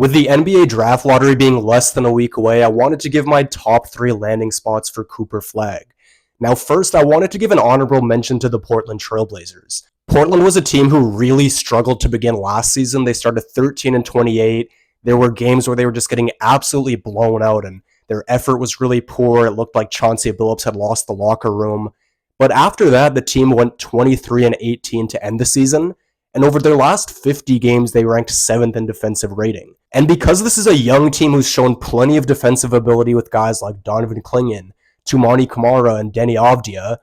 With the NBA draft lottery being less than a week away, I wanted to give my top 3 landing spots for Cooper Flagg. Now, first, I wanted to give an honorable mention to the Portland Trailblazers. Portland was a team who really struggled to begin last season. They started 13-28. There were games where they were just getting absolutely blown out, and their effort was really poor. It looked like Chauncey Billups had lost the locker room. But after that, the team went 23-18 to end the season, and over their last 50 games, they ranked 7th in defensive rating. And because this is a young team who's shown plenty of defensive ability with guys like Donovan Clingan, Toumani Camara, and Deni Avdija,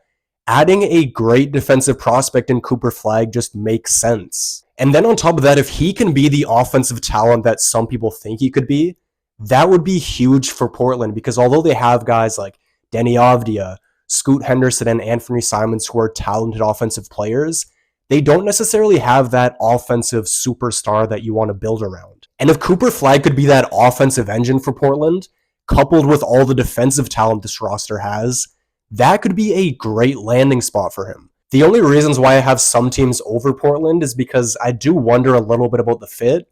adding a great defensive prospect in Cooper Flagg just makes sense. And then on top of that, if he can be the offensive talent that some people think he could be, that would be huge for Portland, because although they have guys like Deni Avdija, Scoot Henderson, and Anthony Simons who are talented offensive players, they don't necessarily have that offensive superstar that you want to build around. And if Cooper Flagg could be that offensive engine for Portland, coupled with all the defensive talent this roster has, that could be a great landing spot for him. The only reasons why I have some teams over Portland is because I do wonder a little bit about the fit.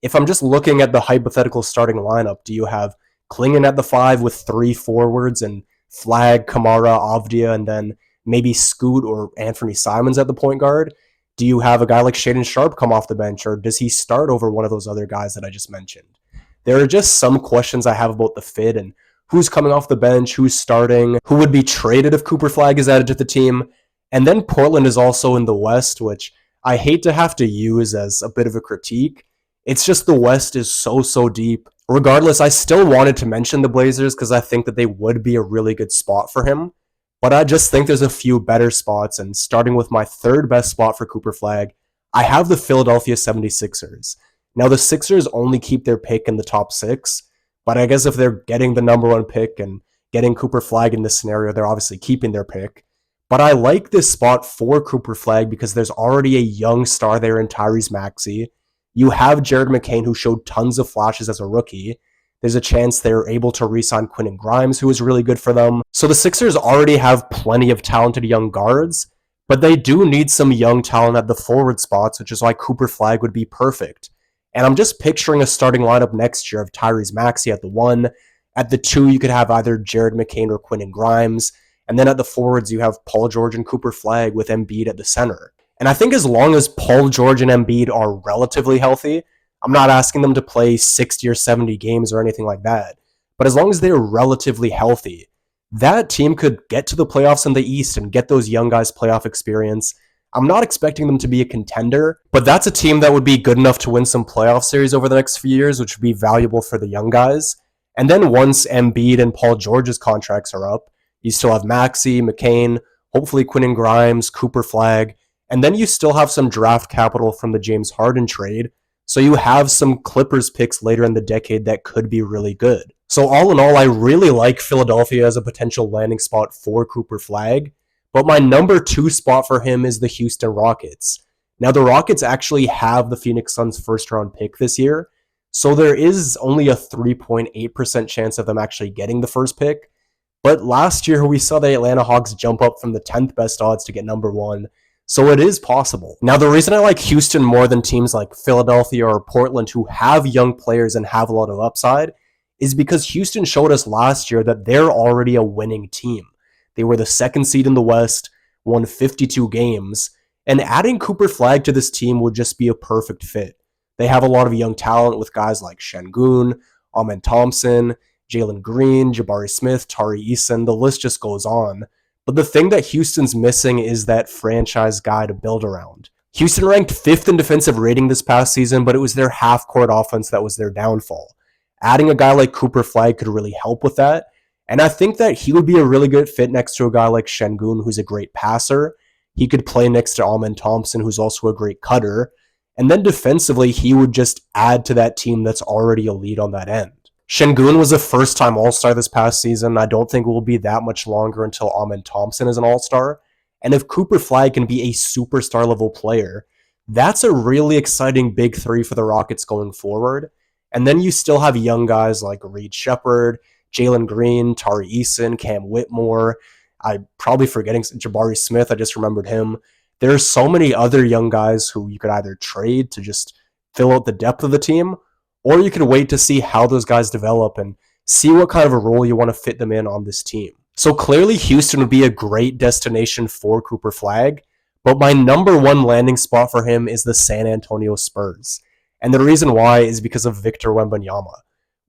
If I'm just looking at the hypothetical starting lineup, do you have Clingan at the 5 with 3 forwards and Flagg, Kamara, Avdija, and then maybe Scoot or Anthony Simons at the point guard? Do you have a guy like Shaedon Sharpe come off the bench, or does he start over one of those other guys that I just mentioned? There are just some questions I have about the fit and who's coming off the bench, who's starting, who would be traded if Cooper Flagg is added to the team. And then Portland is also in the West, which I hate to have to use as a bit of a critique. It's just the West is so deep. Regardless, I still wanted to mention the Blazers because I think that they would be a really good spot for him. But I just think there's a few better spots, and starting with my third best spot for Cooper Flagg, I have the Philadelphia 76ers. Now, the Sixers only keep their pick in the top 6, but I guess if they're getting the number 1 pick and getting Cooper Flagg in this scenario, they're obviously keeping their pick. But I like this spot for Cooper Flagg because there's already a young star there in Tyrese Maxey. You have Jared McCain, who showed tons of flashes as a rookie. There's a chance they're able to re-sign Quentin Grimes, who is really good for them. So the Sixers already have plenty of talented young guards, but they do need some young talent at the forward spots, which is why Cooper Flagg would be perfect. And I'm just picturing a starting lineup next year of Tyrese Maxey at the 1. At the 2, you could have either Jared McCain or Quentin Grimes. And then at the forwards, you have Paul George and Cooper Flagg with Embiid at the center. And I think as long as Paul George and Embiid are relatively healthy, I'm not asking them to play 60 or 70 games or anything like that, but as long as they're relatively healthy, that team could get to the playoffs in the East and get those young guys playoff experience. I'm not expecting them to be a contender, but that's a team that would be good enough to win some playoff series over the next few years, which would be valuable for the young guys. And then once Embiid and Paul George's contracts are up, you still have Maxey, McCain, hopefully Quentin Grimes, Cooper Flagg, and then you still have some draft capital from the James Harden trade. So you have some Clippers picks later in the decade that could be really good. So all in all, I really like Philadelphia as a potential landing spot for Cooper Flagg, but my number 2 spot for him is the Houston Rockets. Now, the Rockets actually have the Phoenix Suns first-round pick this year, so there is only a 3.8% chance of them actually getting the first pick. But last year, we saw the Atlanta Hawks jump up from the 10th best odds to get number 1. So it is possible. Now, the reason I like Houston more than teams like Philadelphia or Portland, who have young players and have a lot of upside, is because Houston showed us last year that they're already a winning team. They were the 2nd seed in the West, won 52 games, and adding Cooper Flagg to this team would just be a perfect fit. They have a lot of young talent with guys like Şengün, Amen Thompson, Jalen Green, Jabari Smith, Tari Eason, the list just goes on. But the thing that Houston's missing is that franchise guy to build around. Houston ranked 5th in defensive rating this past season, but it was their half-court offense that was their downfall. Adding a guy like Cooper Flagg could really help with that, and I think that he would be a really good fit next to a guy like Şengün, who's a great passer. He could play next to Amen Thompson, who's also a great cutter, and then defensively, he would just add to that team that's already elite on that end. Şengün was a first-time All-Star this past season. I don't think it will be that much longer until Amen Thompson is an All-Star. And if Cooper Flagg can be a superstar-level player, that's a really exciting big 3 for the Rockets going forward. And then you still have young guys like Reed Shepherd, Jalen Green, Tari Eason, Cam Whitmore. I'm probably forgetting Jabari Smith. I just remembered him. There are so many other young guys who you could either trade to just fill out the depth of the team, or you can wait to see how those guys develop and see what kind of a role you want to fit them in on this team. So clearly Houston would be a great destination for Cooper Flagg, but my number one landing spot for him is the San Antonio Spurs. And the reason why is because of Victor Wembanyama.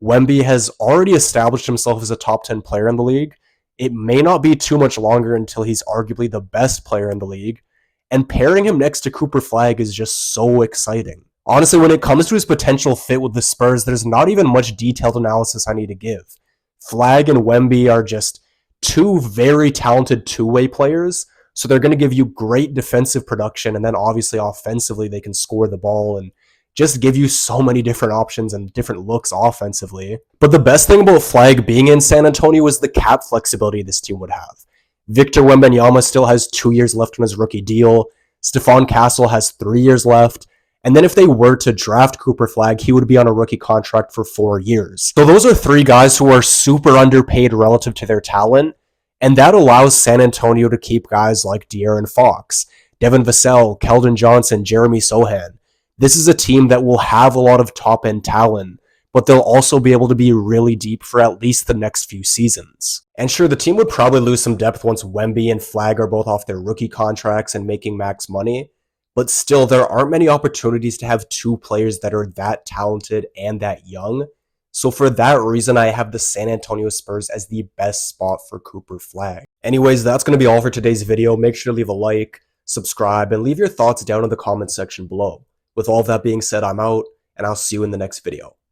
Wemby has already established himself as a top 10 player in the league. It may not be too much longer until he's arguably the best player in the league, and pairing him next to Cooper Flagg is just so exciting. Honestly, when it comes to his potential fit with the Spurs, there's not even much detailed analysis I need to give. Flagg and Wemby are just two very talented two-way players, so they're going to give you great defensive production, and then obviously offensively they can score the ball and just give you so many different options and different looks offensively. But the best thing about Flagg being in San Antonio is the cap flexibility this team would have. Victor Wembanyama still has 2 years left on his rookie deal. Stephon Castle has 3 years left. And then if they were to draft Cooper Flagg, he would be on a rookie contract for 4 years. So those are 3 guys who are super underpaid relative to their talent. And that allows San Antonio to keep guys like De'Aaron Fox, Devin Vassell, Keldon Johnson, Jeremy Sohan. This is a team that will have a lot of top-end talent, but they'll also be able to be really deep for at least the next few seasons. And sure, the team would probably lose some depth once Wemby and Flagg are both off their rookie contracts and making max money, but still, there aren't many opportunities to have 2 players that are that talented and that young. So for that reason, I have the San Antonio Spurs as the best spot for Cooper Flagg. Anyways, that's going to be all for today's video. Make sure to leave a like, subscribe, and leave your thoughts down in the comment section below. With all of that being said, I'm out, and I'll see you in the next video.